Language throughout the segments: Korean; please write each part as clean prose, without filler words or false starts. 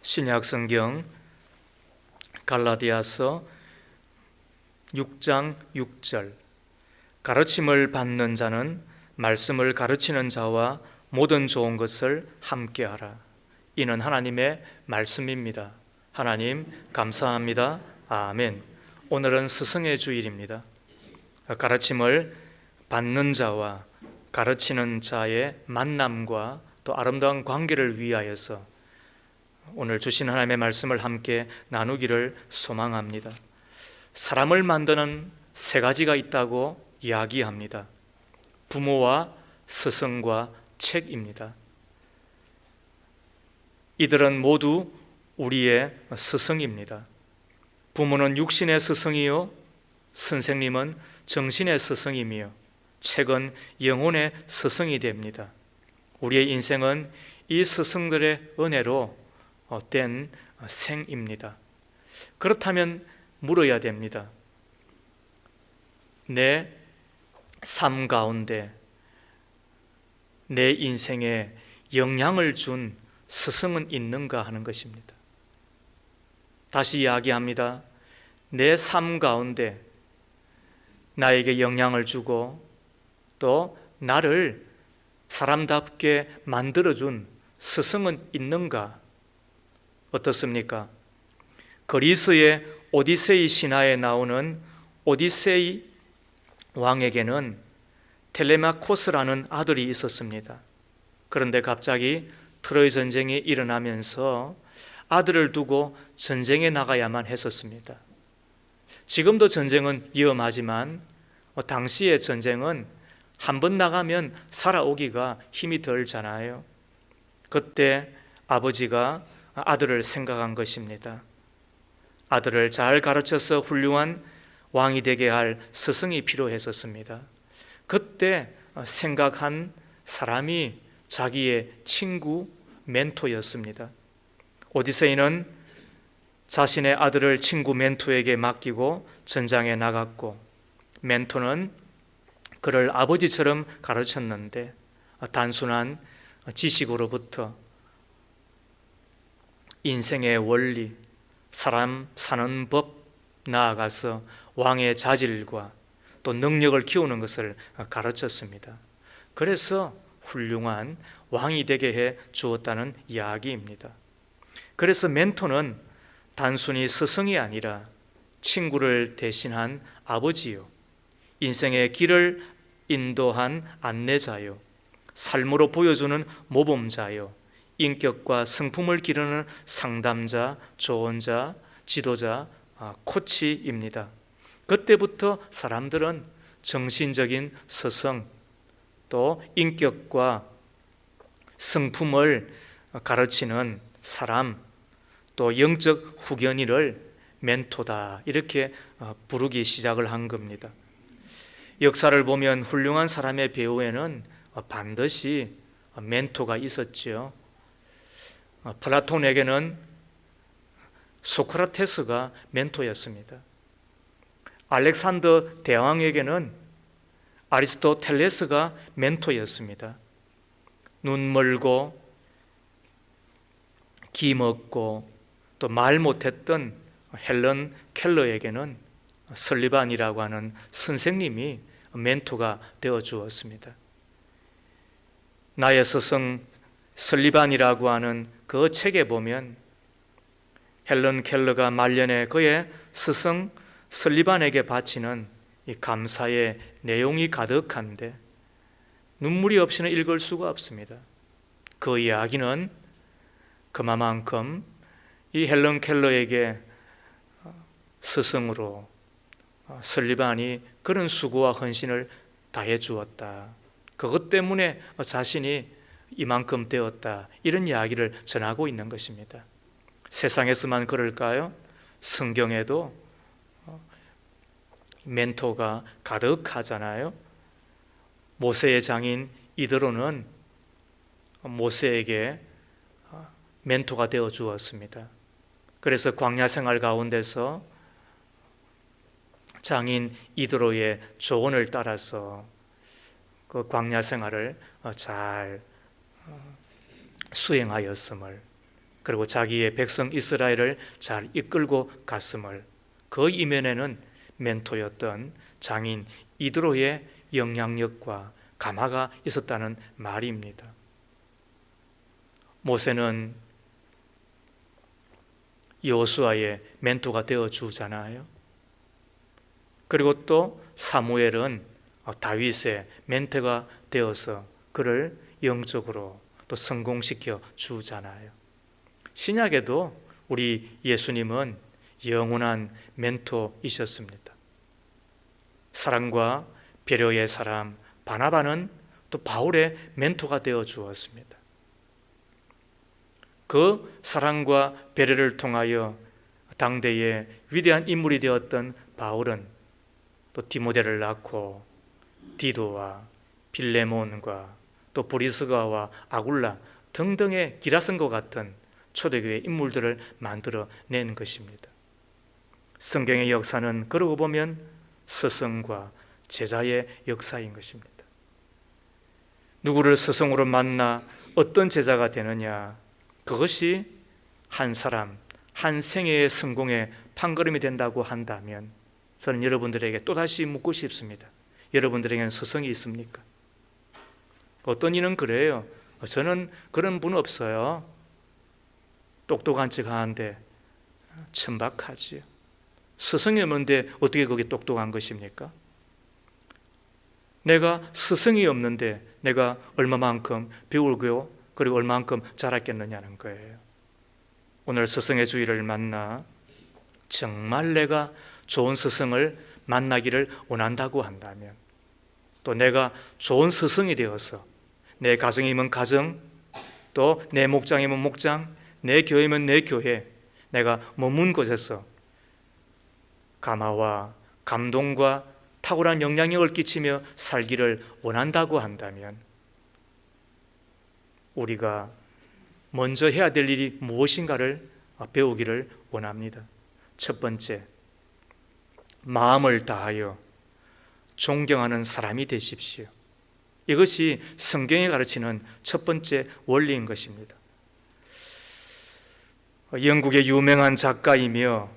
신약 성경 갈라디아서 6장 6절 가르침을 받는 자는 말씀을 가르치는 자와 모든 좋은 것을 함께하라. 이는 하나님의 말씀입니다. 하나님 감사합니다. 아멘. 오늘은 스승의 주일입니다. 가르침을 받는 자와 가르치는 자의 만남과 또 아름다운 관계를 위하여서 오늘 주신 하나님의 말씀을 함께 나누기를 소망합니다. 사람을 만드는 세 가지가 있다고 이야기합니다. 부모와 스승과 책입니다. 이들은 모두 우리의 스승입니다. 부모는 육신의 스승이요, 선생님은 정신의 스승이며 책은 영혼의 스승이 됩니다. 우리의 인생은 이 스승들의 은혜로 된 생입니다. 그렇다면 물어야 됩니다. 내 삶 가운데 내 인생에 영향을 준 스승은 있는가 하는 것입니다. 다시 이야기합니다. 내 삶 가운데 나에게 영향을 주고 또 나를 사람답게 만들어준 스승은 있는가? 어떻습니까? 그리스의 오디세이 신화에 나오는 오디세이 왕에게는 텔레마코스라는 아들이 있었습니다. 그런데 갑자기 트로이 전쟁이 일어나면서 아들을 두고 전쟁에 나가야만 했었습니다. 지금도 전쟁은 위험하지만 당시의 전쟁은 한 번 나가면 살아오기가 힘이 들잖아요. 그때 아버지가 아들을 생각한 것입니다. 아들을 잘 가르쳐서 훌륭한 왕이 되게 할 스승이 필요했었습니다. 그때 생각한 사람이 자기의 친구 멘토였습니다. 오디세이는 자신의 아들을 친구 멘토에게 맡기고 전장에 나갔고, 멘토는 그를 아버지처럼 가르쳤는데 단순한 지식으로부터 인생의 원리, 사람 사는 법, 나아가서 왕의 자질과 또 능력을 키우는 것을 가르쳤습니다. 그래서 훌륭한 왕이 되게 해 주었다는 이야기입니다. 그래서 멘토는 단순히 스승이 아니라 친구를 대신한 아버지요, 인생의 길을 인도한 안내자요, 삶으로 보여주는 모범자요, 인격과 성품을 기르는 상담자, 조언자, 지도자, 코치입니다. 그때부터 사람들은 정신적인 스승, 또 인격과 성품을 가르치는 사람, 또 영적 후견인을 멘토다, 이렇게 부르기 시작을 한 겁니다. 역사를 보면 훌륭한 사람의 배후에는 반드시 멘토가 있었죠. 플라톤에게는 소크라테스가 멘토였습니다. 알렉산더 대왕에게는 아리스토텔레스가 멘토였습니다. 눈 멀고 기 먹고 또 말 못했던 헬런 켈러에게는 설리반이라고 하는 선생님이 멘토가 되어 주었습니다. 나의 스승 설리반이라고 하는 그 책에 보면 헬런 켈러가 말년에 그의 스승 설리반에게 바치는 이 감사의 내용이 가득한데 눈물이 없이는 읽을 수가 없습니다. 그 이야기는 그만큼 이 헬런 켈러에게 스승으로 설리반이 그런 수고와 헌신을 다해 주었다. 그것 때문에 자신이 이만큼 되었다, 이런 이야기를 전하고 있는 것입니다. 세상에서만 그럴까요? 성경에도 멘토가 가득하잖아요. 모세의 장인 이드로는 모세에게 멘토가 되어 주었습니다. 그래서 광야 생활 가운데서 장인 이드로의 조언을 따라서 그 광야 생활을 잘 수행하였음을, 그리고 자기의 백성 이스라엘을 잘 이끌고 갔음을, 그 이면에는 멘토였던 장인 이드로의 영향력과 감화가 있었다는 말입니다. 모세는 여호수아의 멘토가 되어 주잖아요. 그리고 또 사무엘은 다윗의 멘토가 되어서 그를 영적으로 또 성공시켜 주잖아요. 신약에도 우리 예수님은 영원한 멘토이셨습니다. 사랑과 배려의 사람 바나바는 또 바울의 멘토가 되어 주었습니다. 그 사랑과 배려를 통하여 당대의 위대한 인물이 되었던 바울은 또 디모데를 낳고 디도와 빌레몬과 또 브리스가와 아굴라 등등의 기라성과 같은 초대교회 인물들을 만들어낸 것입니다. 성경의 역사는 그러고 보면 스승과 제자의 역사인 것입니다. 누구를 스승으로 만나 어떤 제자가 되느냐, 그것이 한 사람, 한 생애의 성공의 판걸음이 된다고 한다면 저는 여러분들에게 또다시 묻고 싶습니다. 여러분들에게는 스승이 있습니까? 어떤 이는 그래요. 저는 그런 분 없어요. 똑똑한 척 하는데 천박하지요. 스승이 없는데 어떻게 그게 똑똑한 것입니까? 내가 스승이 없는데 내가 얼마만큼 배우고 그리고 얼마만큼 자랐겠느냐는 거예요. 오늘 스승의 주의를 만나 정말 내가 좋은 스승을 만나기를 원한다고 한다면, 또 내가 좋은 스승이 되어서 내 가정이면 가정, 또 내 목장이면 목장, 내 교회면 내 교회, 내가 머문 곳에서 감화와 감동과 탁월한 영향력을 끼치며 살기를 원한다고 한다면 우리가 먼저 해야 될 일이 무엇인가를 배우기를 원합니다. 첫 번째, 마음을 다하여 존경하는 사람이 되십시오. 이것이 성경이 가르치는 첫 번째 원리인 것입니다. 영국의 유명한 작가이며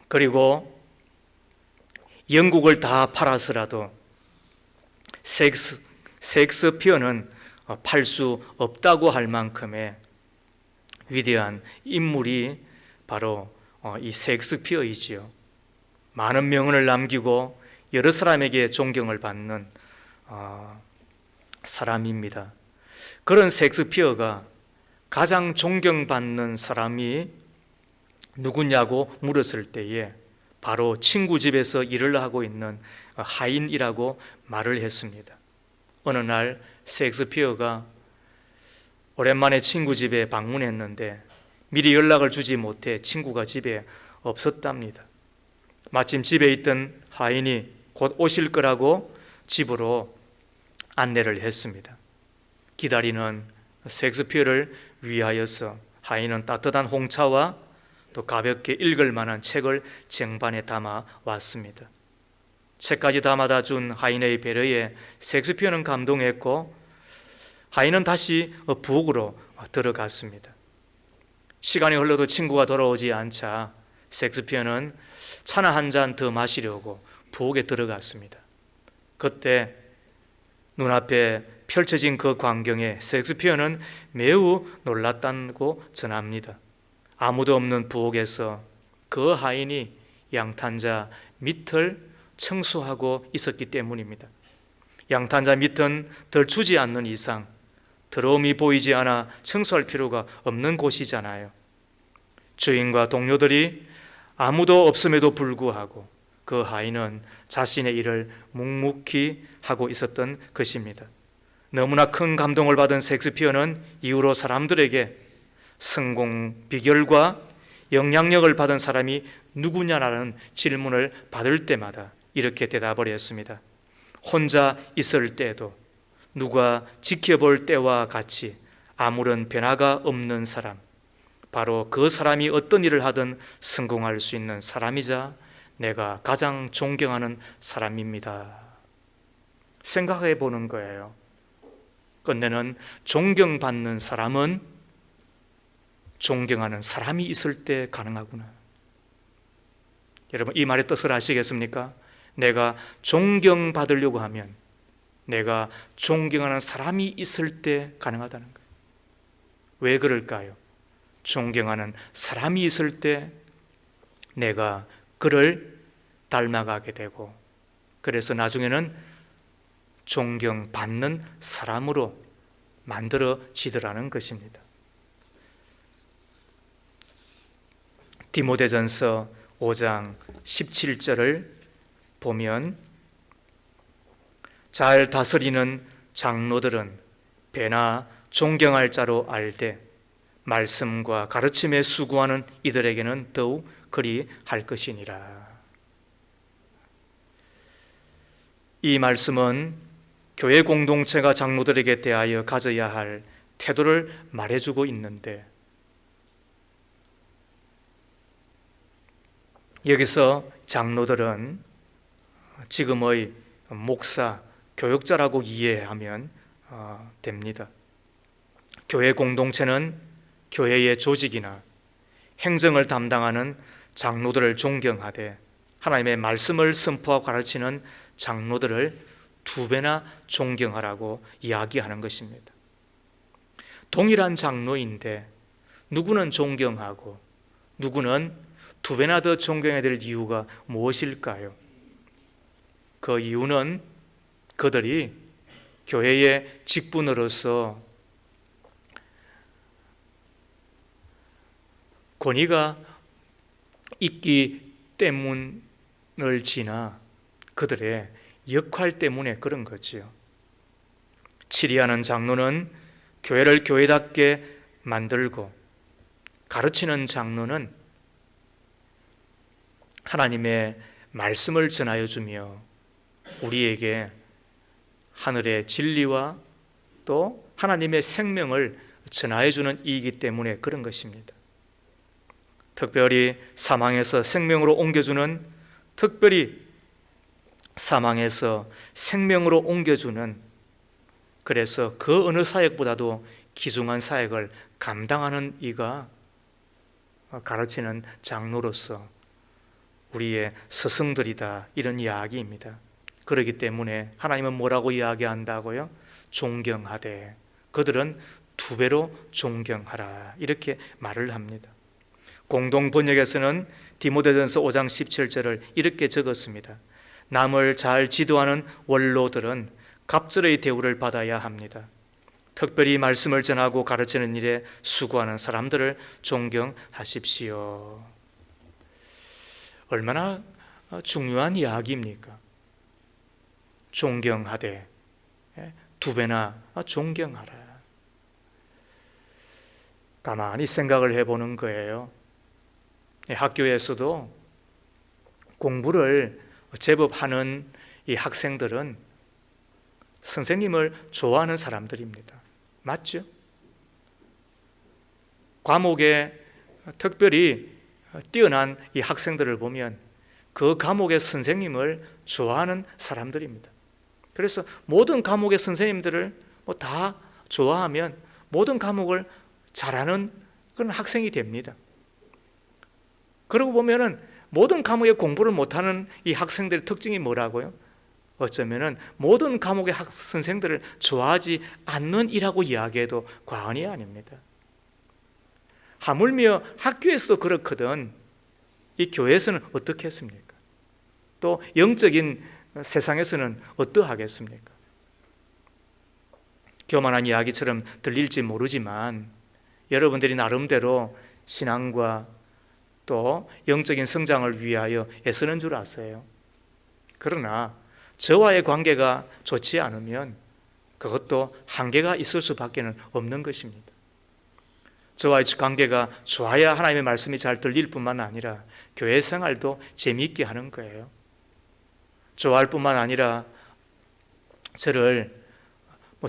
그리고 영국을 다 팔아서라도 셰익스피어는 팔 수 없다고 할 만큼의 위대한 인물이 바로 이 셰익스피어이지요. 많은 명언을 남기고 여러 사람에게 존경을 받는 사람입니다. 그런 셰익스피어가 가장 존경받는 사람이 누구냐고 물었을 때에 바로 친구 집에서 일을 하고 있는 하인이라고 말을 했습니다. 어느 날 셰익스피어가 오랜만에 친구 집에 방문했는데 미리 연락을 주지 못해 친구가 집에 없었답니다. 마침 집에 있던 하인이 곧 오실 거라고 집으로 안내를 했습니다. 기다리는 셰익스피어를 위하여서 하인은 따뜻한 홍차와 또 가볍게 읽을 만한 책을 쟁반에 담아 왔습니다. 책까지 담아다 준 하인의 배려에 셰익스피어는 감동했고 하인은 다시 부엌으로 들어갔습니다. 시간이 흘러도 친구가 돌아오지 않자 셰익스피어는 차나 한 잔 더 마시려고 부엌에 들어갔습니다. 그때 눈앞에 펼쳐진 그 광경에 셰익스피어는 매우 놀랐다고 전합니다. 아무도 없는 부엌에서 그 하인이 양탄자 밑을 청소하고 있었기 때문입니다. 양탄자 밑은 덜 추지 않는 이상 더러움이 보이지 않아 청소할 필요가 없는 곳이잖아요. 주인과 동료들이 아무도 없음에도 불구하고 그 하인은 자신의 일을 묵묵히 하고 있었던 것입니다. 너무나 큰 감동을 받은 셰익스피어는 이후로 사람들에게 성공 비결과 영향력을 받은 사람이 누구냐라는 질문을 받을 때마다 이렇게 대답을 했습니다. 혼자 있을 때도 누가 지켜볼 때와 같이 아무런 변화가 없는 사람, 바로 그 사람이 어떤 일을 하든 성공할 수 있는 사람이자 내가 가장 존경하는 사람입니다. 생각해 보는 거예요. 끝내는 존경받는 사람은 존경하는 사람이 있을 때 가능하구나. 여러분, 이 말의 뜻을 아시겠습니까? 내가 존경받으려고 하면 내가 존경하는 사람이 있을 때 가능하다는 거예요. 왜 그럴까요? 존경하는 사람이 있을 때 내가 그를 닮아가게 되고, 그래서 나중에는 존경받는 사람으로 만들어지더라는 것입니다. 디모데전서 5장 17절을 보면, 잘 다스리는 장로들은 배나 존경할 자로 알되 말씀과 가르침에 수고하는 이들에게는 더욱 그리할 것이니라. 이 말씀은 교회 공동체가 장로들에게 대하여 가져야 할 태도를 말해주고 있는데, 여기서 장로들은 지금의 목사, 교역자라고 이해하면 됩니다. 교회 공동체는 교회의 조직이나 행정을 담당하는 장로들을 존경하되 하나님의 말씀을 선포하고 가르치는 장로들을 2배나 존경하라고 이야기하는 것입니다. 동일한 장로인데 누구는 존경하고 누구는 2배나 더 존경해야 될 이유가 무엇일까요? 그 이유는 그들이 교회의 직분으로서 권위가 있기 때문을 지나 그들의 역할 때문에 그런 거지요. 치리하는 장로는 교회를 교회답게 만들고, 가르치는 장로는 하나님의 말씀을 전하여 주며 우리에게 하늘의 진리와 또 하나님의 생명을 전하여 주는 이이기 때문에 그런 것입니다. 특별히 사망에서 생명으로 옮겨주는, 특별히 사망에서 생명으로 옮겨주는, 그래서 그 어느 사역보다도 귀중한 사역을 감당하는 이가 가르치는 장로로서 우리의 스승들이다, 이런 이야기입니다. 그렇기 때문에 하나님은 뭐라고 이야기한다고요? 존경하되 그들은 2배로 존경하라, 이렇게 말을 합니다. 공동 번역에서는 디모데전서 5장 17절을 이렇게 적었습니다. 남을 잘 지도하는 원로들은 갑절의 대우를 받아야 합니다. 특별히 말씀을 전하고 가르치는 일에 수고하는 사람들을 존경하십시오. 얼마나 중요한 이야기입니까? 존경하되 2배나 존경하라. 가만히 생각을 해보는 거예요. 학교에서도 공부를 제법 하는 이 학생들은 선생님을 좋아하는 사람들입니다. 맞죠? 과목에 특별히 뛰어난 이 학생들을 보면 그 과목의 선생님을 좋아하는 사람들입니다. 그래서 모든 과목의 선생님들을 다 좋아하면 모든 과목을 잘하는 그런 학생이 됩니다. 그러고 보면은 모든 과목에 공부를 못하는 이 학생들의 특징이 뭐라고요? 어쩌면은 모든 과목의 선생들을 좋아하지 않는 이라고 이야기해도 과언이 아닙니다. 하물며 학교에서도 그렇거든 이 교회에서는 어떻게 했습니까? 또 영적인 세상에서는 어떠하겠습니까? 교만한 이야기처럼 들릴지 모르지만 여러분들이 나름대로 신앙과 또 영적인 성장을 위하여 애쓰는 줄 아세요. 그러나 저와의 관계가 좋지 않으면 그것도 한계가 있을 수밖에 없는 것입니다. 저와의 관계가 좋아야 하나님의 말씀이 잘 들릴 뿐만 아니라 교회 생활도 재미있게 하는 거예요. 좋아할 뿐만 아니라 저를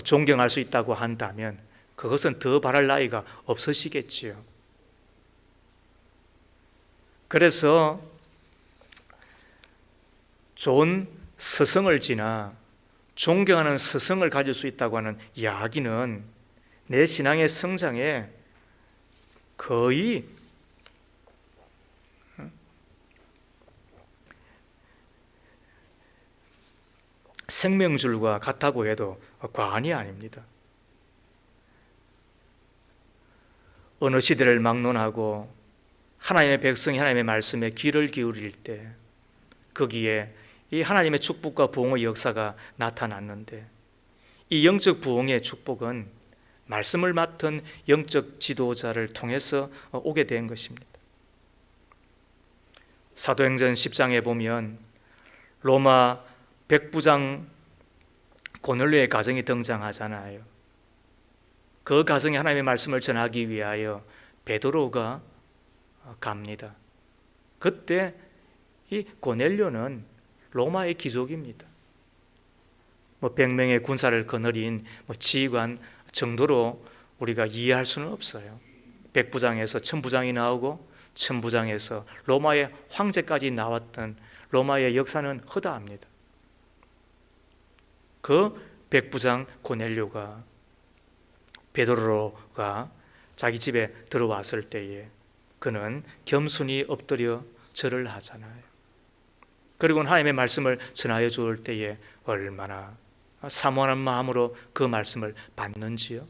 존경할 수 있다고 한다면 그것은 더 바랄 나이가 없으시겠지요. 그래서 좋은 스승을 지나 존경하는 스승을 가질 수 있다고 하는 이야기는 내 신앙의 성장에 거의 생명줄과 같다고 해도 과언이 아닙니다. 어느 시대를 막론하고 하나님의 백성이 하나님의 말씀에 귀를 기울일 때 거기에 이 하나님의 축복과 부흥의 역사가 나타났는데, 이 영적 부흥의 축복은 말씀을 맡은 영적 지도자를 통해서 오게 된 것입니다. 사도행전 10장에 보면 로마 백부장 고넬료의 가정이 등장하잖아요. 그 가정에 하나님의 말씀을 전하기 위하여 베드로가 갑니다. 그때 이 고넬료는 로마의 귀족입니다. 100명의 군사를 거느린 지휘관 정도로 우리가 이해할 수는 없어요. 백부장에서 천부장이 나오고 천부장에서 로마의 황제까지 나왔던 로마의 역사는 허다합니다. 그 백부장 고넬료가 베드로가 자기 집에 들어왔을 때에 그는 겸손히 엎드려 절을 하잖아요. 그리고 하나님의 말씀을 전하여 주을 때에 얼마나 사모하는 마음으로 그 말씀을 받는지요.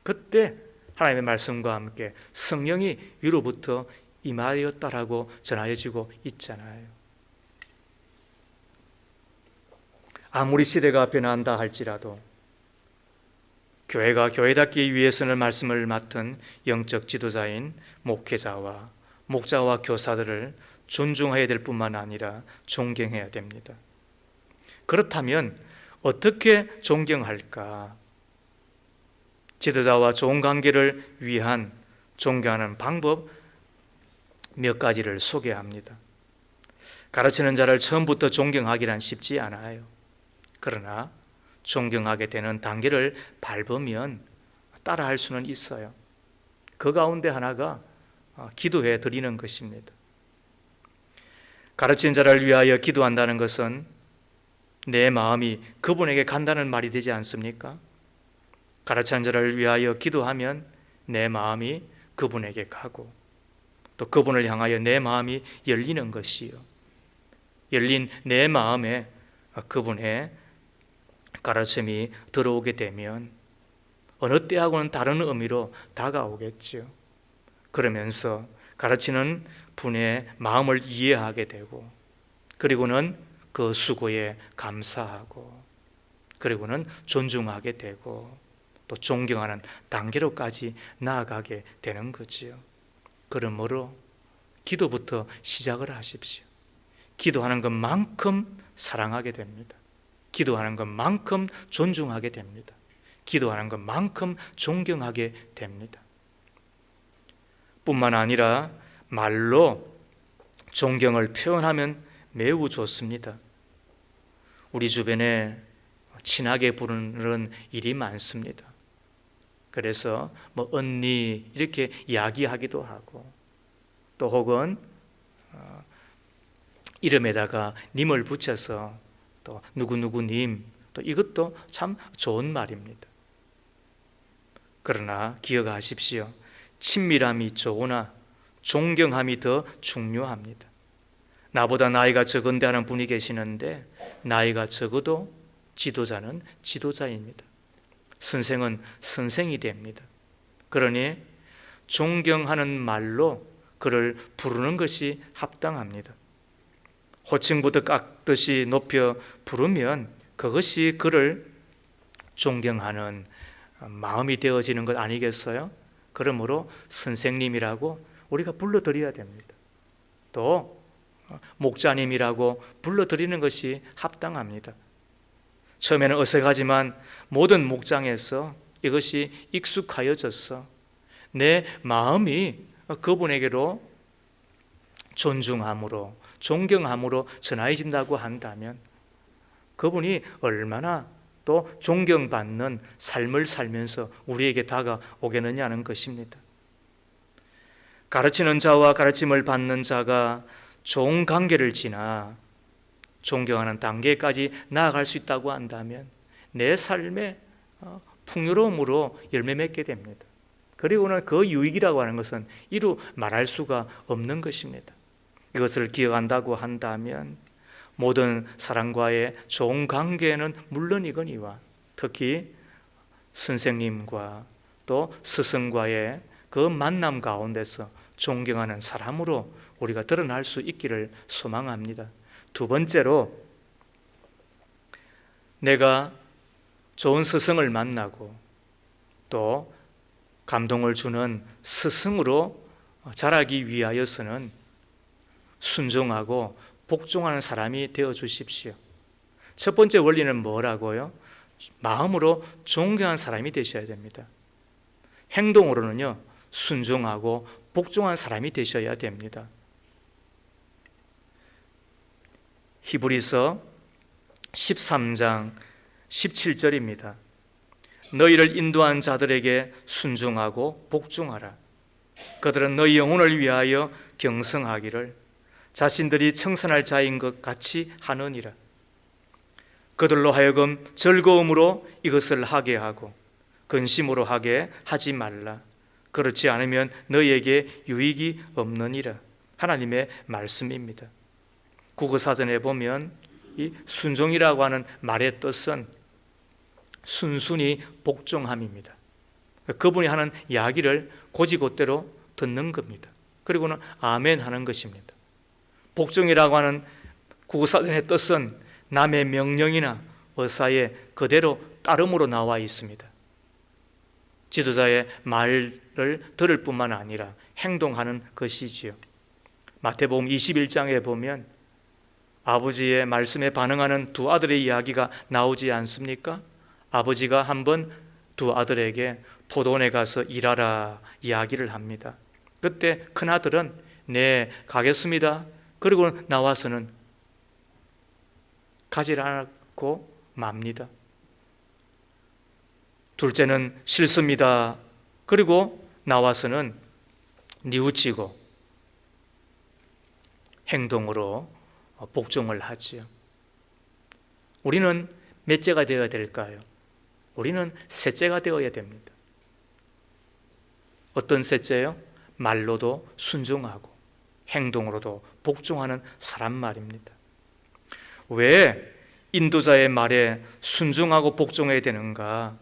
그때 하나님의 말씀과 함께 성령이 위로부터 임하였다라고 전하여지고 있잖아요. 아무리 시대가 변한다 할지라도 교회가 교회답기 위해서는 말씀을 맡은 영적 지도자인 목회자와 목자와 교사들을 존중해야 될 뿐만 아니라 존경해야 됩니다. 그렇다면 어떻게 존경할까? 지도자와 좋은 관계를 위한 존경하는 방법 몇 가지를 소개합니다. 가르치는 자를 처음부터 존경하기란 쉽지 않아요. 그러나 존경하게 되는 단계를 밟으면 따라할 수는 있어요. 그 가운데 하나가 기도해 드리는 것입니다. 가르치는 자를 위하여 기도한다는 것은 내 마음이 그분에게 간다는 말이 되지 않습니까? 가르치는 자를 위하여 기도하면 내 마음이 그분에게 가고 또 그분을 향하여 내 마음이 열리는 것이요. 열린 내 마음에 그분의 가르침이 들어오게 되면 어느 때하고는 다른 의미로 다가오겠죠. 그러면서 가르치는 분의 마음을 이해하게 되고 그리고는 그 수고에 감사하고 그리고는 존중하게 되고 또 존경하는 단계로까지 나아가게 되는 거지요. 그러므로 기도부터 시작을 하십시오. 기도하는 것만큼 사랑하게 됩니다. 기도하는 것만큼 존중하게 됩니다. 기도하는 것만큼 존경하게 됩니다. 뿐만 아니라 말로 존경을 표현하면 매우 좋습니다. 우리 주변에 친하게 부르는 일이 많습니다. 그래서 언니 이렇게 이야기하기도 하고 또 혹은 이름에다가 님을 붙여서 또 누구누구님 또 이것도 참 좋은 말입니다. 그러나 기억하십시오. 친밀함이 좋으나 존경함이 더 중요합니다. 나보다 나이가 적은데 하는 분이 계시는데 나이가 적어도 지도자는 지도자입니다. 선생은 선생이 됩니다. 그러니 존경하는 말로 그를 부르는 것이 합당합니다. 호칭부터 깎듯이 높여 부르면 그것이 그를 존경하는 마음이 되어지는 것 아니겠어요? 그러므로 선생님이라고 우리가 불러드려야 됩니다. 또 목자님이라고 불러드리는 것이 합당합니다. 처음에는 어색하지만 모든 목장에서 이것이 익숙하여져서 내 마음이 그분에게로 존중함으로 존경함으로 전해진다고 한다면 그분이 얼마나 또 존경받는 삶을 살면서 우리에게 다가오겠느냐는 것입니다. 가르치는 자와 가르침을 받는 자가 좋은 관계를 지나 존경하는 단계까지 나아갈 수 있다고 한다면 내 삶에 풍요로움으로 열매 맺게 됩니다. 그리고는 그 유익이라고 하는 것은 이루 말할 수가 없는 것입니다. 이것을 기억한다고 한다면 모든 사람과의 좋은 관계는 물론이거니와 특히 선생님과 또 스승과의 그 만남 가운데서 존경하는 사람으로 우리가 드러날 수 있기를 소망합니다. 두 번째로, 내가 좋은 스승을 만나고 또 감동을 주는 스승으로 자라기 위하여서는 순종하고 복종하는 사람이 되어 주십시오. 첫 번째 원리는 뭐라고요? 마음으로 존경한 사람이 되셔야 됩니다. 행동으로는요, 순종하고 복종한 사람이 되셔야 됩니다. 히브리서 13장 17절입니다. 너희를 인도한 자들에게 순종하고 복종하라. 그들은 너희 영혼을 위하여 경성하기를 자신들이 청산할 자인 것 같이 하느니라. 그들로 하여금 즐거움으로 이것을 하게 하고 근심으로 하게 하지 말라. 그렇지 않으면 너희에게 유익이 없느니라. 하나님의 말씀입니다. 국어사전에 보면 이 순종이라고 하는 말의 뜻은 순순히 복종함입니다. 그분이 하는 이야기를 곧이곧대로 듣는 겁니다. 그리고는 아멘 하는 것입니다. 복종이라고 하는 국어사전의 뜻은 남의 명령이나 의사에 그대로 따름으로 나와 있습니다. 지도자의 말을 들을 뿐만 아니라 행동하는 것이지요. 마태복음 21장에 보면 아버지의 말씀에 반응하는 두 아들의 이야기가 나오지 않습니까? 아버지가 한번 두 아들에게 포도원에 가서 일하라 이야기를 합니다. 그때 큰아들은 네 가겠습니다. 그리고 나와서는 가지 않고 맙니다. 둘째는 싫습니다. 그리고 나와서는 뉘우치고 행동으로 복종을 하지요. 우리는 몇째가 되어야 될까요? 우리는 셋째가 되어야 됩니다. 어떤 셋째요? 말로도 순종하고 행동으로도 복종하는 사람 말입니다. 왜 인도자의 말에 순종하고 복종해야 되는가?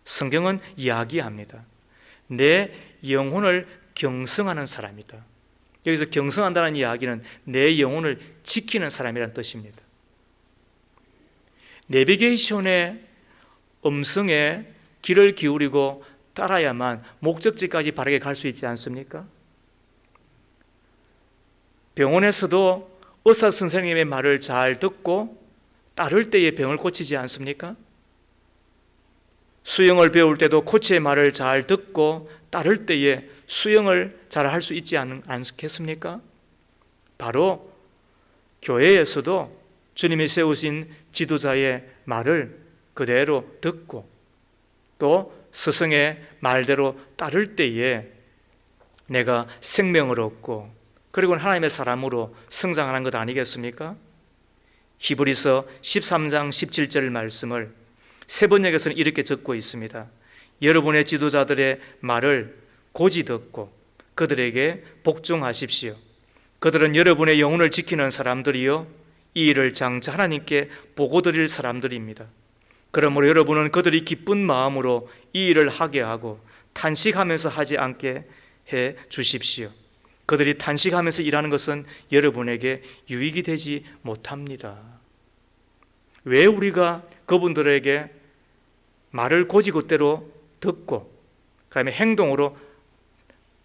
성경은 이야기합니다. 내 영혼을 경성하는 사람이다. 여기서 경성한다는 이야기는 내 영혼을 지키는 사람이라는 뜻입니다. 내비게이션의 음성에 귀를 기울이고 따라야만 목적지까지 바르게 갈 수 있지 않습니까? 병원에서도 의사 선생님의 말을 잘 듣고 따를 때에 병을 고치지 않습니까? 수영을 배울 때도 코치의 말을 잘 듣고 따를 때에 수영을 잘 할 수 있지 않겠습니까? 바로 교회에서도 주님이 세우신 지도자의 말을 그대로 듣고 또 스승의 말대로 따를 때에 내가 생명을 얻고 그리고 하나님의 사람으로 성장하는 것 아니겠습니까? 히브리서 13장 17절 말씀을 세번역에서는 이렇게 적고 있습니다. 여러분의 지도자들의 말을 고지 듣고 그들에게 복종하십시오. 그들은 여러분의 영혼을 지키는 사람들이요 이 일을 장차 하나님께 보고 드릴 사람들입니다. 그러므로 여러분은 그들이 기쁜 마음으로 이 일을 하게 하고 탄식하면서 하지 않게 해 주십시오. 그들이 탄식하면서 일하는 것은 여러분에게 유익이 되지 못합니다. 왜 우리가 그분들에게 말을 곧이곧대로 듣고 그다음에 행동으로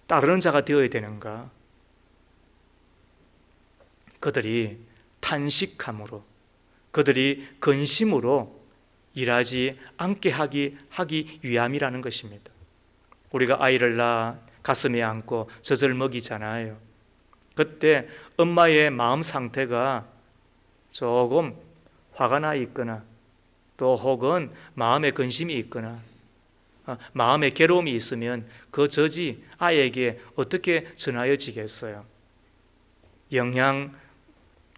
따르는 자가 되어야 되는가? 그들이 탄식함으로 그들이 근심으로 일하지 않게 하기 위함이라는 것입니다. 우리가 아이를 낳아 가슴에 안고 젖을 먹이잖아요. 그때 엄마의 마음 상태가 조금 화가 나 있거나 또 혹은 마음에 근심이 있거나 마음에 괴로움이 있으면 그 젖이 아이에게 어떻게 전하여지겠어요? 영양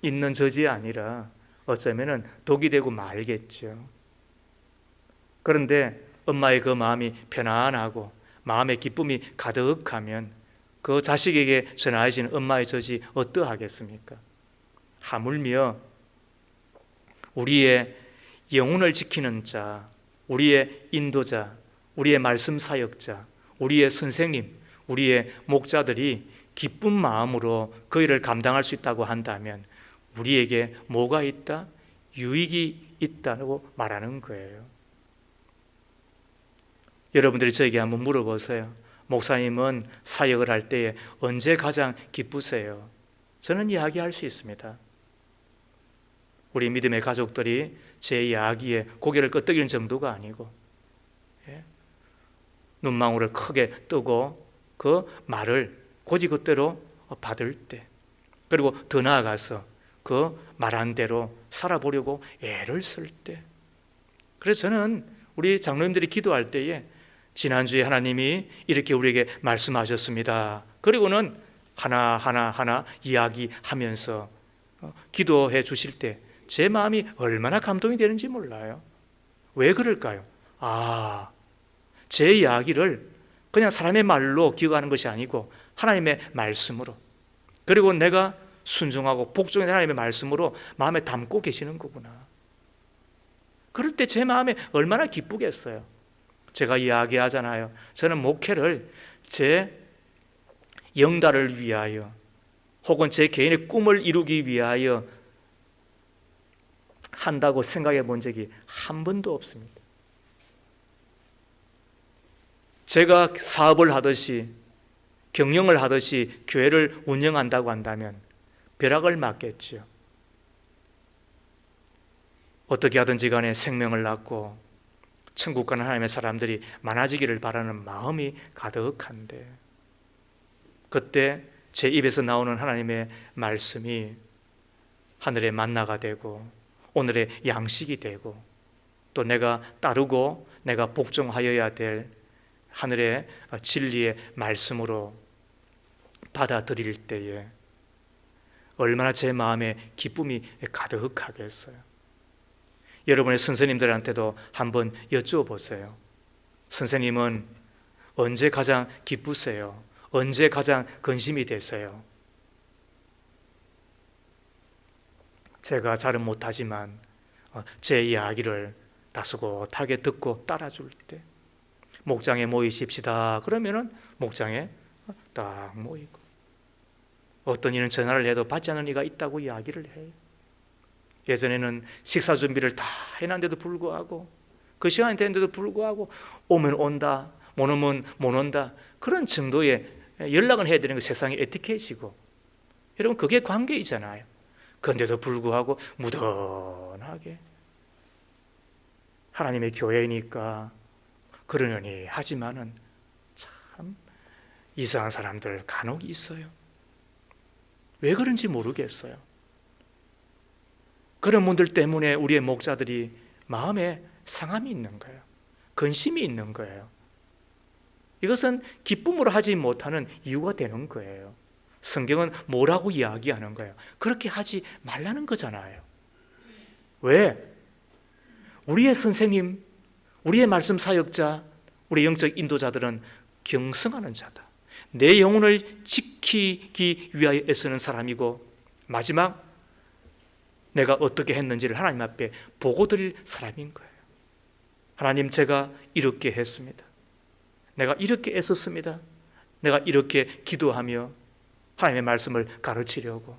있는 젖이 아니라 어쩌면 독이 되고 말겠죠. 그런데 엄마의 그 마음이 편안하고 마음의 기쁨이 가득하면 그 자식에게 전하여지는 엄마의 젖이 어떠하겠습니까? 하물며 우리의 영혼을 지키는 자, 우리의 인도자, 우리의 말씀 사역자, 우리의 선생님, 우리의 목자들이 기쁜 마음으로 그 일을 감당할 수 있다고 한다면 우리에게 뭐가 있다? 유익이 있다고 말하는 거예요. 여러분들이 저에게 한번 물어보세요. 목사님은 사역을 할 때에 언제 가장 기쁘세요? 저는 이야기할 수 있습니다. 우리 믿음의 가족들이 제 이야기에 고개를 끄덕이는 정도가 아니고 눈망울을 크게 뜨고 그 말을 고지그대로 받을 때, 그리고 더 나아가서 그 말한 대로 살아보려고 애를 쓸 때. 그래서 저는 우리 장로님들이 기도할 때에 지난주에 하나님이 이렇게 우리에게 말씀하셨습니다, 그리고는 하나 이야기하면서 기도해 주실 때 제 마음이 얼마나 감동이 되는지 몰라요. 왜 그럴까요? 제 이야기를 그냥 사람의 말로 기억하는 것이 아니고 하나님의 말씀으로, 그리고 내가 순종하고 복종의 하나님의 말씀으로 마음에 담고 계시는 거구나. 그럴 때 제 마음에 얼마나 기쁘겠어요. 제가 이야기하잖아요. 저는 목회를 제 영달을 위하여 혹은 제 개인의 꿈을 이루기 위하여 한다고 생각해 본 적이 한 번도 없습니다. 제가 사업을 하듯이 경영을 하듯이 교회를 운영한다고 한다면 벼락을 맞겠죠. 어떻게 하든지 간에 생명을 낳고 천국 가는 하나님의 사람들이 많아지기를 바라는 마음이 가득한데, 그때 제 입에서 나오는 하나님의 말씀이 하늘의 만나가 되고 오늘의 양식이 되고 또 내가 따르고 내가 복종하여야 될 하늘의 진리의 말씀으로 받아들일 때에 얼마나 제 마음에 기쁨이 가득하겠어요. 여러분의 선생님들한테도 한번 여쭈어보세요. 선생님은 언제 가장 기쁘세요? 언제 가장 근심이 되세요? 제가 잘은 못하지만 제 이야기를 다소곳하게 듣고 따라줄 때, 목장에 모이십시다 그러면은 목장에 딱 모이고, 어떤 이는 전화를 해도 받지 않는 이가 있다고 이야기를 해요. 예전에는 식사 준비를 다 해놨는데도 불구하고, 그 시간이 됐는데도 불구하고 오면 온다, 못 오면 못 온다, 그런 정도의 연락은 해야 되는 게 세상의 에티켓이고, 여러분 그게 관계이잖아요. 그런데도 불구하고 무던하게 하나님의 교회니까 그러려니 하지만은 참 이상한 사람들 간혹 있어요. 왜 그런지 모르겠어요. 그런 분들 때문에 우리의 목자들이 마음에 상함이 있는 거예요. 근심이 있는 거예요. 이것은 기쁨으로 하지 못하는 이유가 되는 거예요. 성경은 뭐라고 이야기하는 거예요? 그렇게 하지 말라는 거잖아요. 왜? 우리의 선생님, 우리의 말씀 사역자, 우리 영적 인도자들은 경성하는 자다. 내 영혼을 지키기 위하여 애쓰는 사람이고, 마지막 내가 어떻게 했는지를 하나님 앞에 보고 드릴 사람인 거예요. 하나님, 제가 이렇게 했습니다. 내가 이렇게 애썼습니다. 내가 이렇게 기도하며 하나님의 말씀을 가르치려고,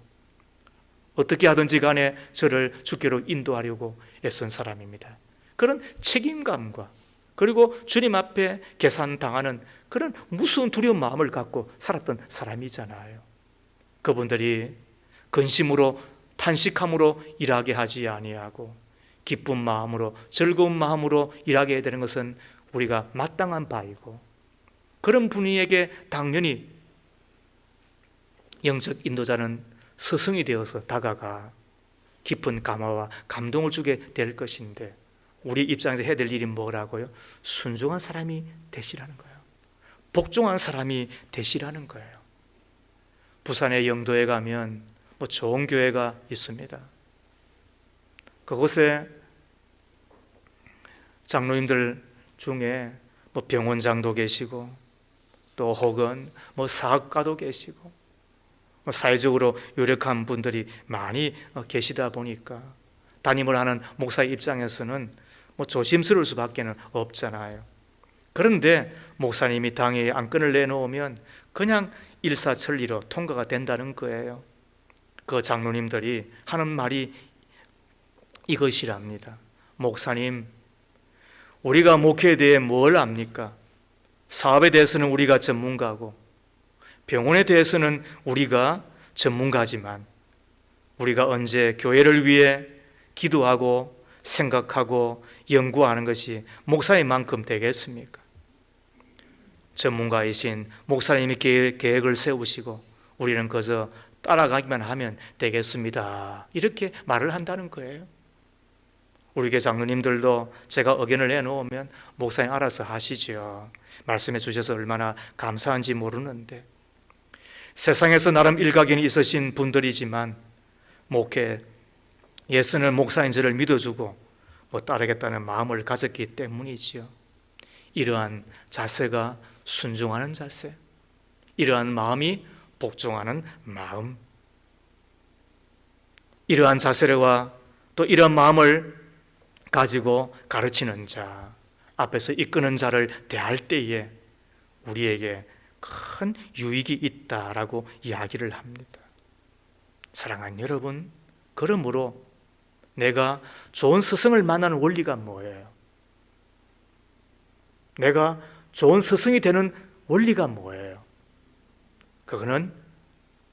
어떻게 하든지 간에 저를 주께로 인도하려고 애쓴 사람입니다. 그런 책임감과 그리고 주님 앞에 계산당하는 그런 무서운 두려운 마음을 갖고 살았던 사람이잖아요. 그분들이 근심으로 탄식함으로 일하게 하지 아니하고 기쁜 마음으로 즐거운 마음으로 일하게 되는 것은 우리가 마땅한 바이고, 그런 분에게 당연히 영적 인도자는 스승이 되어서 다가가 깊은 감화와 감동을 주게 될 것인데, 우리 입장에서 해야 될 일이 뭐라고요? 순종한 사람이 되시라는 거예요. 복종한 사람이 되시라는 거예요. 부산의 영도에 가면 좋은 교회가 있습니다. 그곳에 장로님들 중에 병원장도 계시고 또 혹은 사학과도 계시고 사회적으로 유력한 분들이 많이 계시다 보니까 담임을 하는 목사의 입장에서는 조심스러울 수밖에 없잖아요. 그런데 목사님이 당회에 안건을 내놓으면 그냥 일사천리로 통과가 된다는 거예요. 그 장로님들이 하는 말이 이것이랍니다. 목사님, 우리가 목회에 대해 뭘 압니까? 사업에 대해서는 우리가 전문가고 병원에 대해서는 우리가 전문가지만 우리가 언제 교회를 위해 기도하고 생각하고 연구하는 것이 목사님만큼 되겠습니까? 전문가이신 목사님이 계획을 세우시고 우리는 그저 따라가기만 하면 되겠습니다. 이렇게 말을 한다는 거예요. 우리 교회 장로님들도 제가 의견을 내놓으면 목사님 알아서 하시죠. 말씀해 주셔서 얼마나 감사한지 모르는데 세상에서 나름 일가견이 있으신 분들이지만 목회에서는 목사인 저를 믿어주고 따르겠다는 마음을 가졌기 때문이지요. 이러한 자세가 순종하는 자세, 이러한 마음이 복종하는 마음, 이러한 자세와 또 이러한 마음을 가지고 가르치는 자, 앞에서 이끄는 자를 대할 때에 우리에게 큰 유익이 있다라고 이야기를 합니다. 사랑하는 여러분, 그러므로 내가 좋은 스승을 만나는 원리가 뭐예요? 내가 좋은 스승이 되는 원리가 뭐예요? 그거는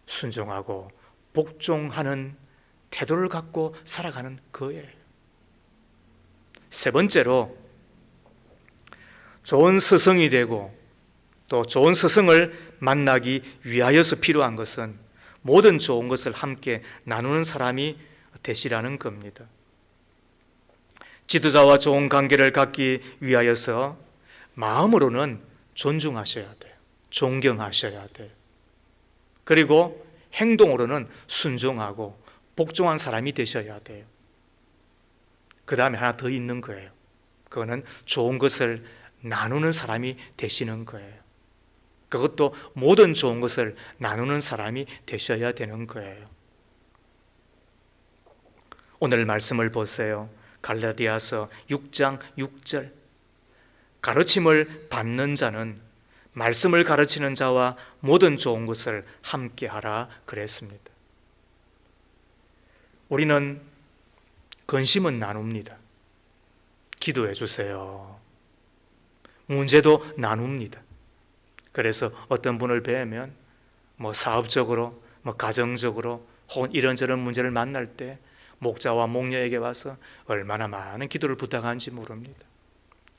순종하고 복종하는 태도를 갖고 살아가는 거예요. 세 번째로 좋은 스승이 되고 또 좋은 스승을 만나기 위하여서 필요한 것은 모든 좋은 것을 함께 나누는 사람이 되시라는 겁니다. 지도자와 좋은 관계를 갖기 위하여서 마음으로는 존중하셔야 돼요. 존경하셔야 돼요. 그리고 행동으로는 순종하고 복종한 사람이 되셔야 돼요. 그 다음에 하나 더 있는 거예요. 그거는 좋은 것을 나누는 사람이 되시는 거예요. 그것도 모든 좋은 것을 나누는 사람이 되셔야 되는 거예요. 오늘 말씀을 보세요. 갈라디아서 6장 6절. 가르침을 받는 자는 말씀을 가르치는 자와 모든 좋은 것을 함께 하라 그랬습니다. 우리는 근심은 나눕니다. 기도해 주세요. 문제도 나눕니다. 그래서 어떤 분을 뵈면 사업적으로 가정적으로 혹은 이런저런 문제를 만날 때 목자와 목녀에게 와서 얼마나 많은 기도를 부탁하는지 모릅니다.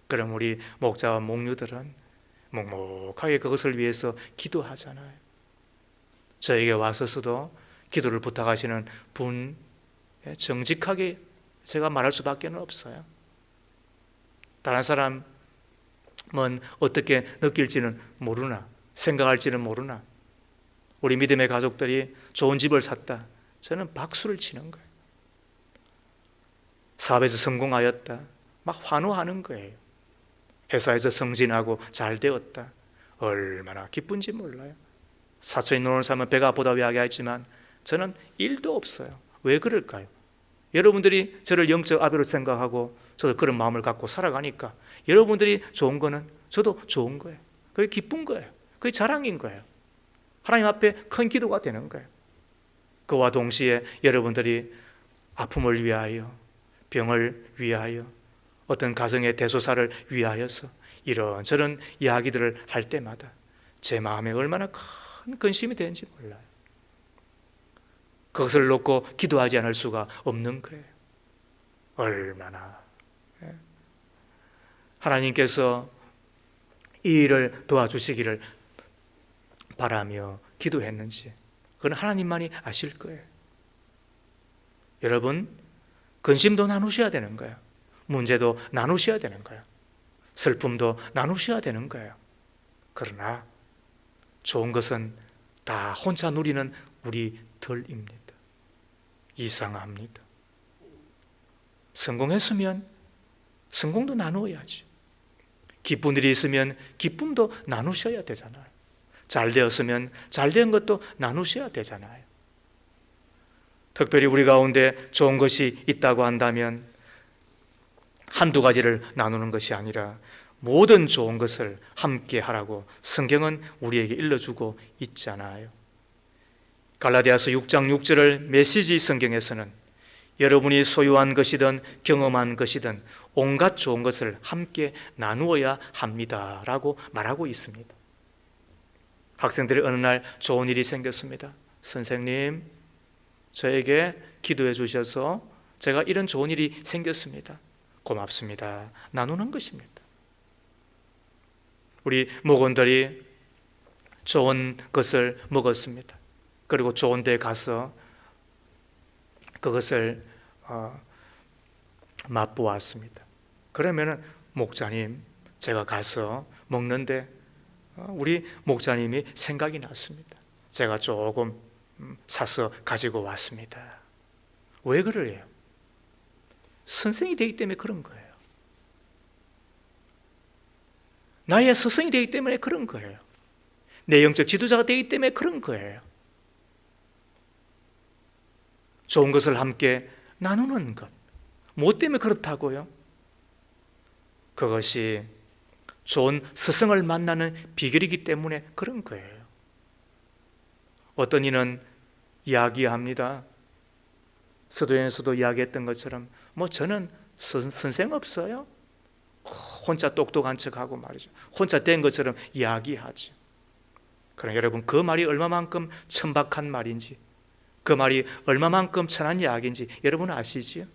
그럼 우리 목자와 목녀들은 묵묵하게 그것을 위해서 기도하잖아요. 저에게 와서도 기도를 부탁하시는 분 정직하게 제가 말할 수밖에 없어요. 다른 사람은 어떻게 느낄지는 모르나 생각할지는 모르나 우리 믿음의 가족들이 좋은 집을 샀다. 저는 박수를 치는 거예요. 사업에서 성공하였다. 막 환호하는 거예요. 회사에서 승진하고 잘 되었다. 얼마나 기쁜지 몰라요. 사촌이 노는 사람은 배가 아프다고 이야기하지만 저는 일도 없어요. 왜 그럴까요? 여러분들이 저를 영적 아비로 생각하고 저도 그런 마음을 갖고 살아가니까 여러분들이 좋은 거는 저도 좋은 거예요. 그게 기쁜 거예요. 그게 자랑인 거예요. 하나님 앞에 큰 기도가 되는 거예요. 그와 동시에 여러분들이 아픔을 위하여, 병을 위하여, 어떤 가정의 대소사를 위하여서 이런저런 이야기들을 할 때마다 제 마음에 얼마나 큰 근심이 되는지 몰라요. 그것을 놓고 기도하지 않을 수가 없는 거예요. 얼마나 하나님께서 이 일을 도와주시기를 바라며 기도했는지 그건 하나님만이 아실 거예요. 여러분, 근심도 나누셔야 되는 거예요. 문제도 나누셔야 되는 거예요. 슬픔도 나누셔야 되는 거예요. 그러나 좋은 것은 다 혼자 누리는 우리들입니다. 이상합니다. 성공했으면 성공도 나누어야지. 기쁜 일이 있으면 기쁨도 나누셔야 되잖아요. 잘 되었으면 잘 된 것도 나누셔야 되잖아요. 특별히 우리 가운데 좋은 것이 있다고 한다면 한두 가지를 나누는 것이 아니라 모든 좋은 것을 함께 하라고 성경은 우리에게 일러주고 있잖아요. 갈라디아서 6장 6절을 메시지 성경에서는 여러분이 소유한 것이든 경험한 것이든 온갖 좋은 것을 함께 나누어야 합니다 라고 말하고 있습니다. 학생들이 어느 날 좋은 일이 생겼습니다. 선생님, 저에게 기도해 주셔서 제가 이런 좋은 일이 생겼습니다. 고맙습니다. 나누는 것입니다. 우리 목원들이 좋은 것을 먹었습니다. 그리고 좋은 데 가서 그것을 맛보았습니다. 그러면 목자님, 제가 가서 먹는데 우리 목자님이 생각이 났습니다. 제가 조금 사서 가지고 왔습니다. 왜 그래요? 선생이 되기 때문에 그런 거예요. 나의 스승이 되기 때문에 그런 거예요. 내 영적 지도자가 되기 때문에 그런 거예요. 좋은 것을 함께 나누는 것. 뭐 때문에 그렇다고요? 그것이 좋은 스승을 만나는 비결이기 때문에 그런 거예요. 어떤 이는 이야기합니다. 서도에서도 이야기했던 것처럼 저는 선생 없어요. 혼자 똑똑한 척하고 말이죠. 혼자 된 것처럼 이야기하죠. 그럼 여러분, 그 말이 얼마만큼 천박한 말인지, 그 말이 얼마만큼 천한 이야기인지 여러분 아시지요?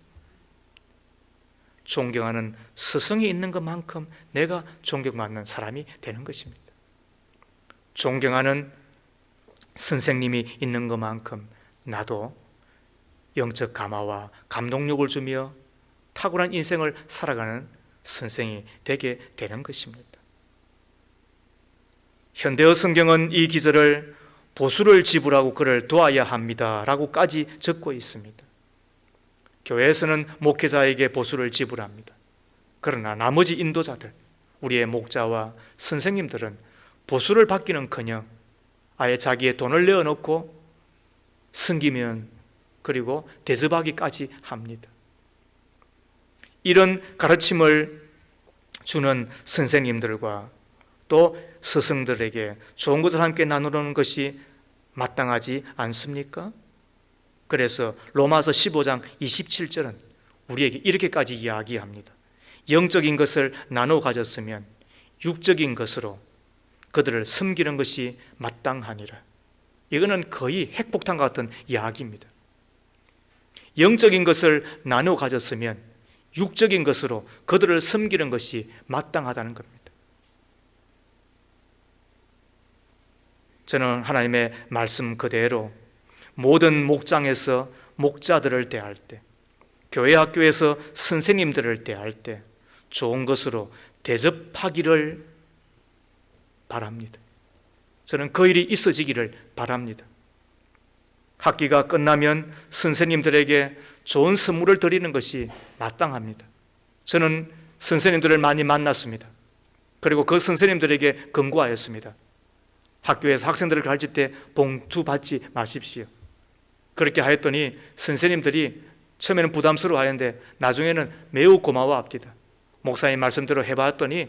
존경하는 스승이 있는 것만큼 내가 존경받는 사람이 되는 것입니다. 존경하는 선생님이 있는 것만큼 나도 영적 감화와 감동력을 주며 탁월한 인생을 살아가는 선생이 되게 되는 것입니다. 현대어 성경은 이 기절을 보수를 지불하고 그를 도와야 합니다 라고까지 적고 있습니다. 교회에서는 목회자에게 보수를 지불합니다. 그러나 나머지 인도자들, 우리의 목자와 선생님들은 보수를 받기는커녕 아예 자기의 돈을 내어놓고 섬기면 그리고 대접하기까지 합니다. 이런 가르침을 주는 선생님들과 또 스승들에게 좋은 것을 함께 나누는 것이 마땅하지 않습니까? 그래서 로마서 15장 27절은 우리에게 이렇게까지 이야기합니다. 영적인 것을 나눠 가졌으면 육적인 것으로 그들을 섬기는 것이 마땅하니라. 이거는 거의 핵폭탄 같은 이야기입니다. 영적인 것을 나눠 가졌으면 육적인 것으로 그들을 섬기는 것이 마땅하다는 겁니다. 저는 하나님의 말씀 그대로 모든 목장에서 목자들을 대할 때, 교회 학교에서 선생님들을 대할 때 좋은 것으로 대접하기를 바랍니다. 저는 그 일이 있어지기를 바랍니다. 학기가 끝나면 선생님들에게 좋은 선물을 드리는 것이 마땅합니다. 저는 선생님들을 많이 만났습니다. 그리고 그 선생님들에게 권고하였습니다. 학교에서 학생들을 가르칠 때 봉투 받지 마십시오. 그렇게 하였더니 선생님들이 처음에는 부담스러워 하는데 나중에는 매우 고마워합니다. 목사님 말씀대로 해봤더니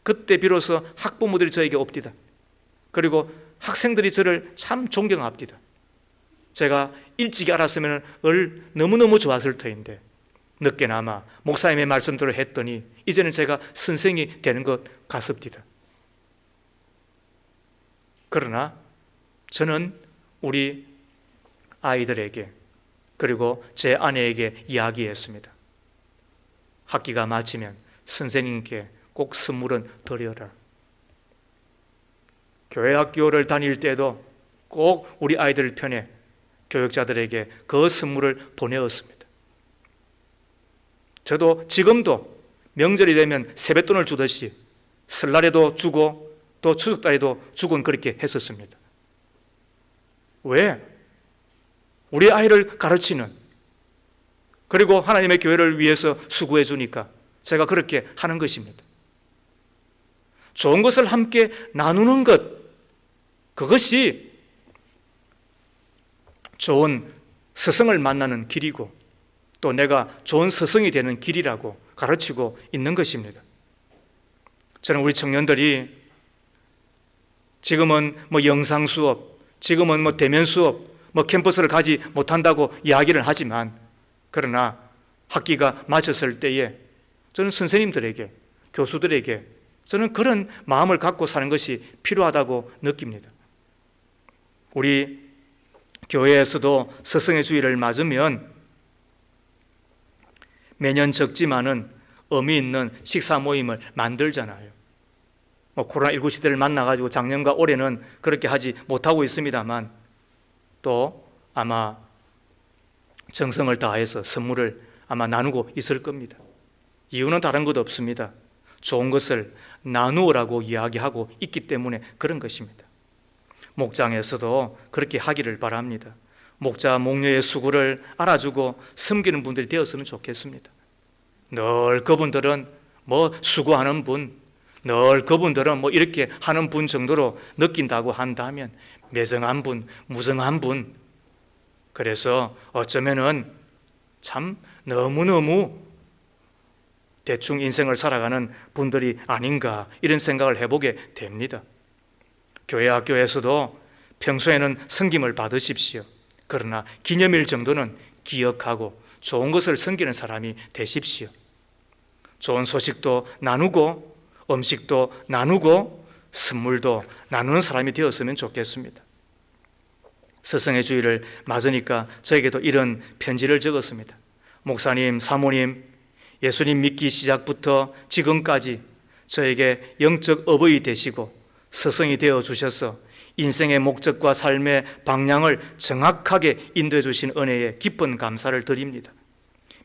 그때 비로소 학부모들이 저에게 옵니다. 그리고 학생들이 저를 참 존경합니다. 제가 일찍 알았으면 너무너무 좋았을 터인데 늦게나마 목사님의 말씀대로 했더니 이제는 제가 선생이 되는 것 같습니다. 그러나 저는 우리 아이들에게 그리고 제 아내에게 이야기했습니다. 학기가 마치면 선생님께 꼭 선물은 드려라. 교회 학교를 다닐 때도 꼭 우리 아이들 편에 교육자들에게 그 선물을 보내었습니다. 저도 지금도 명절이 되면 세뱃돈을 주듯이 설날에도 주고 또 추석달에도 주곤 그렇게 했었습니다. 왜? 우리 아이를 가르치는 그리고 하나님의 교회를 위해서 수고해 주니까 제가 그렇게 하는 것입니다. 좋은 것을 함께 나누는 것, 그것이 좋은 스승을 만나는 길이고 또 내가 좋은 스승이 되는 길이라고 가르치고 있는 것입니다. 저는 우리 청년들이 지금은 영상 수업, 지금은 대면 수업, 캠퍼스를 가지 못한다고 이야기를 하지만 그러나 학기가 마쳤을 때에 저는 선생님들에게, 교수들에게 저는 그런 마음을 갖고 사는 것이 필요하다고 느낍니다. 우리 교회에서도 스승의 주일을 맞으면 매년 적지만은 의미 있는 식사 모임을 만들잖아요. 코로나19 시대를 만나가지고 작년과 올해는 그렇게 하지 못하고 있습니다만 또 아마 정성을 다해서 선물을 아마 나누고 있을 겁니다. 이유는 다른 것 없습니다. 좋은 것을 나누어라고 이야기하고 있기 때문에 그런 것입니다. 목장에서도 그렇게 하기를 바랍니다. 목자, 목녀의 수고를 알아주고 섬기는 분들이 되었으면 좋겠습니다. 늘 그분들은 수고하는 분, 늘 그분들은 이렇게 하는 분 정도로 느낀다고 한다면 매정한 분, 무정한 분, 그래서 어쩌면은 참 너무너무 대충 인생을 살아가는 분들이 아닌가 이런 생각을 해보게 됩니다. 교회 학교에서도 평소에는 섬김을 받으십시오. 그러나 기념일 정도는 기억하고 좋은 것을 섬기는 사람이 되십시오. 좋은 소식도 나누고 음식도 나누고 선물도 나누는 사람이 되었으면 좋겠습니다. 스승의 주일을 맞으니까 저에게도 이런 편지를 적었습니다. 목사님, 사모님, 예수님 믿기 시작부터 지금까지 저에게 영적 어버이 되시고 스승이 되어 주셔서 인생의 목적과 삶의 방향을 정확하게 인도해 주신 은혜에 깊은 감사를 드립니다.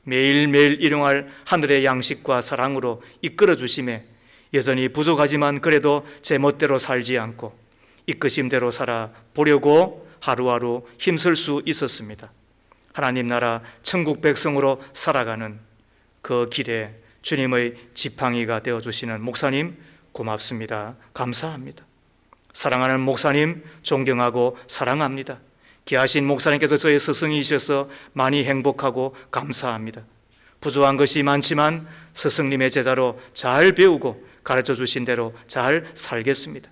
매일매일 일용할 하늘의 양식과 사랑으로 이끌어 주심에 여전히 부족하지만 그래도 제 멋대로 살지 않고 이끄심대로 살아보려고 하루하루 힘쓸 수 있었습니다. 하나님 나라 천국 백성으로 살아가는 그 길에 주님의 지팡이가 되어주시는 목사님 고맙습니다. 감사합니다. 사랑하는 목사님 존경하고 사랑합니다. 귀하신 목사님께서 저의 스승이셔서 많이 행복하고 감사합니다. 부족한 것이 많지만 스승님의 제자로 잘 배우고 가르쳐 주신 대로 잘 살겠습니다.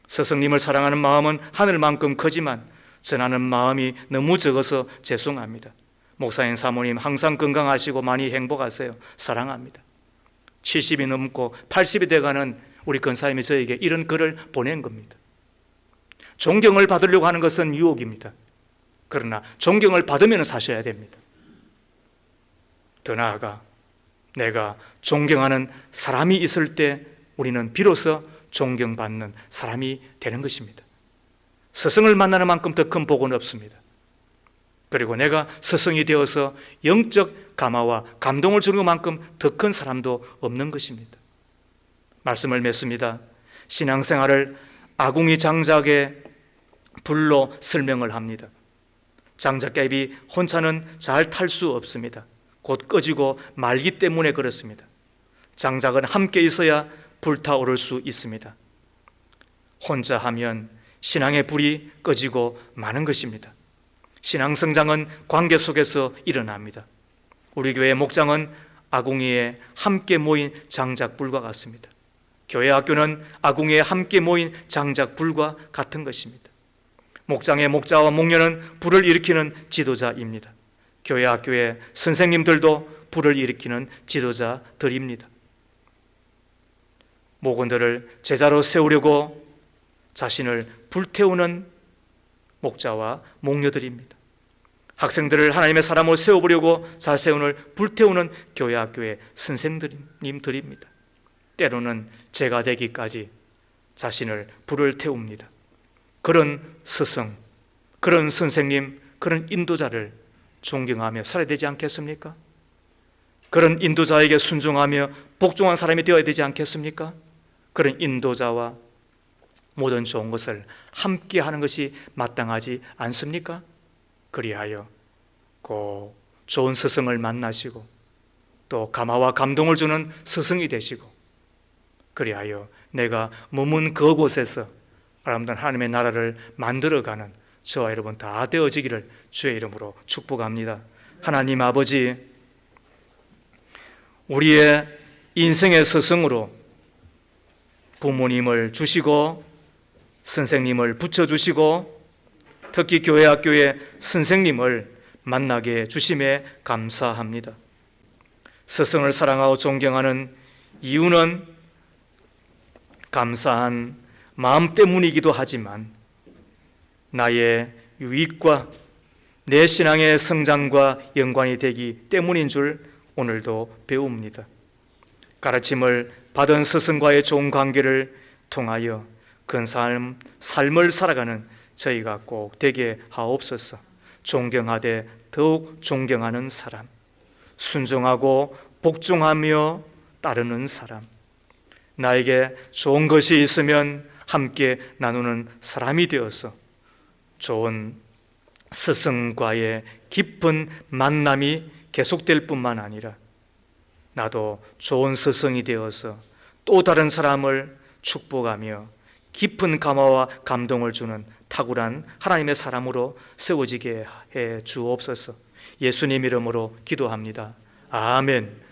스승님을 사랑하는 마음은 하늘만큼 크지만 전하는 마음이 너무 적어서 죄송합니다. 목사님, 사모님 항상 건강하시고 많이 행복하세요. 사랑합니다. 70이 넘고 80이 돼가는 우리 권사님이 저에게 이런 글을 보낸 겁니다. 존경을 받으려고 하는 것은 유혹입니다. 그러나 존경을 받으면 사셔야 됩니다. 더 나아가 내가 존경하는 사람이 있을 때 우리는 비로소 존경받는 사람이 되는 것입니다. 스승을 만나는 만큼 더 큰 복은 없습니다. 그리고 내가 스승이 되어서 영적 감화와 감동을 주는 것만큼 더 큰 사람도 없는 것입니다. 말씀을 맺습니다. 신앙생활을 아궁이 장작의 불로 설명을 합니다. 장작갑이 혼자는 잘 탈 수 없습니다. 곧 꺼지고 말기 때문에 그렇습니다. 장작은 함께 있어야 불타오를 수 있습니다. 혼자 하면 신앙의 불이 꺼지고 마는 것입니다. 신앙 성장은 관계 속에서 일어납니다. 우리 교회 목장은 아궁이에 함께 모인 장작불과 같습니다. 교회 학교는 아궁이에 함께 모인 장작불과 같은 것입니다. 목장의 목자와 목녀는 불을 일으키는 지도자입니다. 교회 학교의 선생님들도 불을 일으키는 지도자들입니다. 목원들을 제자로 세우려고 자신을 불태우는 목자와 목녀들입니다. 학생들을 하나님의 사람으로 세워보려고 자세운을 불태우는 교회 학교의 선생님들입니다. 때로는 제가 되기까지 자신을 불을 태웁니다. 그런 스승, 그런 선생님, 그런 인도자를 존경하며 살아야 되지 않겠습니까? 그런 인도자에게 순종하며 복종한 사람이 되어야 되지 않겠습니까? 그런 인도자와 모든 좋은 것을 함께 하는 것이 마땅하지 않습니까? 그리하여 꼭 좋은 스승을 만나시고 또 감화와 감동을 주는 스승이 되시고 그리하여 내가 머문 그곳에서 아름다운 하나님의 나라를 만들어가는 저와 여러분 다 되어지기를 주의 이름으로 축복합니다. 하나님 아버지, 우리의 인생의 스승으로 부모님을 주시고 선생님을 붙여주시고 특히 교회 학교의 선생님을 만나게 주심에 감사합니다. 스승을 사랑하고 존경하는 이유는 감사한 마음 때문이기도 하지만 나의 유익과 내 신앙의 성장과 연관이 되기 때문인 줄 오늘도 배웁니다. 가르침을 받은 스승과의 좋은 관계를 통하여 근사한 삶을 살아가는 저희가 꼭 되게 하옵소서. 존경하되 더욱 존경하는 사람, 순종하고 복종하며 따르는 사람, 나에게 좋은 것이 있으면 함께 나누는 사람이 되어서 좋은 스승과의 깊은 만남이 계속될 뿐만 아니라 나도 좋은 스승이 되어서 또 다른 사람을 축복하며 깊은 감화와 감동을 주는 탁월한 하나님의 사람으로 세워지게 해 주옵소서. 예수님 이름으로 기도합니다. 아멘.